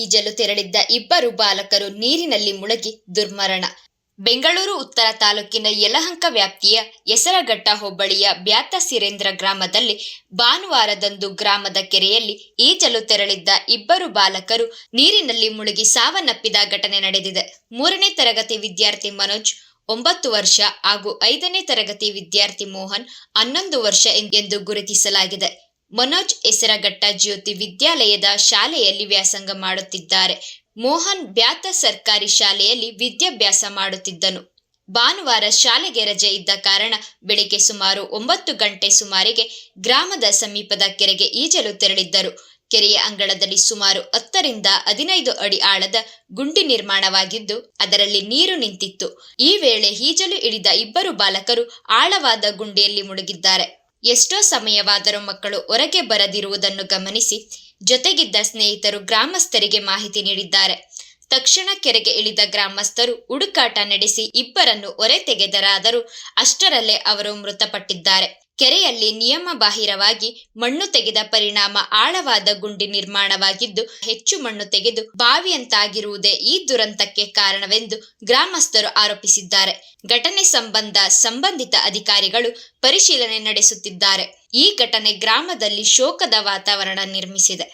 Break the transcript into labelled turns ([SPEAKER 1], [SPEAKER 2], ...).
[SPEAKER 1] ಈಜಲು ತೆರಳಿದ್ದ ಇಬ್ಬರು ಬಾಲಕರು ನೀರಿನಲ್ಲಿ ಮುಳುಗಿ ದುರ್ಮರಣ. ಬೆಂಗಳೂರು ಉತ್ತರ ತಾಲೂಕಿನ ಯಲಹಂಕ ವ್ಯಾಪ್ತಿಯ ಹೆಸರಘಟ್ಟ ಹೋಬಳಿಯ ಬ್ಯಾತಸಿರೇಂದ್ರ ಗ್ರಾಮದಲ್ಲಿ ಭಾನುವಾರದಂದು ಗ್ರಾಮದ ಕೆರೆಯಲ್ಲಿ ಈಜಲು ತೆರಳಿದ್ದ ಇಬ್ಬರು ಬಾಲಕರು ನೀರಿನಲ್ಲಿ ಮುಳುಗಿ ಸಾವನ್ನಪ್ಪಿದ ಘಟನೆ ನಡೆದಿದೆ. 3ನೇ ತರಗತಿ ವಿದ್ಯಾರ್ಥಿ ಮನೋಜ್ 9 ವರ್ಷ ಹಾಗೂ 5ನೇ ತರಗತಿ ವಿದ್ಯಾರ್ಥಿ ಮೋಹನ್ 11 ವರ್ಷ ಎಂದು ಗುರುತಿಸಲಾಗಿದೆ. ಮನೋಜ್ ಹೆಸರಘಟ್ಟ ಜ್ಯೋತಿ ವಿದ್ಯಾಲಯದ ಶಾಲೆಯಲ್ಲಿ ವ್ಯಾಸಂಗ ಮಾಡುತ್ತಿದ್ದಾರೆ. ಮೋಹನ್ ಬ್ಯಾತ ಸರ್ಕಾರಿ ಶಾಲೆಯಲ್ಲಿ ವಿದ್ಯಾಭ್ಯಾಸ ಮಾಡುತ್ತಿದ್ದನು. ಭಾನುವಾರ ಶಾಲೆಗೆ ರಜೆ ಇದ್ದ ಕಾರಣ ಬೆಳಿಗ್ಗೆ ಸುಮಾರು 9 ಗಂಟೆ ಸುಮಾರಿಗೆ ಗ್ರಾಮದ ಸಮೀಪದ ಕೆರೆಗೆ ಈಜಲು ತೆರಳಿದ್ದರು. ಕೆರೆಯ ಅಂಗಳದಲ್ಲಿ ಸುಮಾರು 10 ರಿಂದ 15 ಅಡಿ ಆಳದ ಗುಂಡಿ ನಿರ್ಮಾಣವಾಗಿದ್ದು ಅದರಲ್ಲಿ ನೀರು ನಿಂತಿತ್ತು. ಈ ವೇಳೆ ಈಜಲು ಇಳಿದ ಇಬ್ಬರು ಬಾಲಕರು ಆಳವಾದ ಗುಂಡಿಯಲ್ಲಿ ಮುಳುಗಿದ್ದಾರೆ. ಎಷ್ಟೋ ಸಮಯವಾದರೂ ಮಕ್ಕಳು ಹೊರಗೆ ಬರದಿರುವುದನ್ನು ಗಮನಿಸಿ ಜೊತೆಗಿದ್ದ ಸ್ನೇಹಿತರು ಗ್ರಾಮಸ್ಥರಿಗೆ ಮಾಹಿತಿ ನೀಡಿದ್ದಾರೆ. ತಕ್ಷಣ ಕೆರೆಗೆ ಇಳಿದ ಗ್ರಾಮಸ್ಥರು ಹುಡುಕಾಟ ನಡೆಸಿ ಇಬ್ಬರನ್ನು ಹೊರತೆಗೆದರಾದರೂ ಅಷ್ಟರಲ್ಲೇ ಅವರು ಮೃತಪಟ್ಟಿದ್ದಾರೆ. ಕೆರೆಯಲ್ಲಿ ನಿಯಮ ಬಾಹಿರವಾಗಿ ಮಣ್ಣು ತೆಗೆದ ಪರಿಣಾಮ ಆಳವಾದ ಗುಂಡಿ ನಿರ್ಮಾಣವಾಗಿದ್ದು ಹೆಚ್ಚು ಮಣ್ಣು ತೆಗೆದು ಬಾವಿಯಂತಾಗಿರುವುದೇ ಈ ದುರಂತಕ್ಕೆ ಕಾರಣವೆಂದು ಗ್ರಾಮಸ್ಥರು ಆರೋಪಿಸಿದ್ದಾರೆ. ಘಟನೆ ಸಂಬಂಧ ಸಂಬಂಧಿತ ಅಧಿಕಾರಿಗಳು ಪರಿಶೀಲನೆ ನಡೆಸುತ್ತಿದ್ದಾರೆ. ಈ ಘಟನೆ ಗ್ರಾಮದಲ್ಲಿ ಶೋಕದ ವಾತಾವರಣ ನಿರ್ಮಿಸಿದೆ.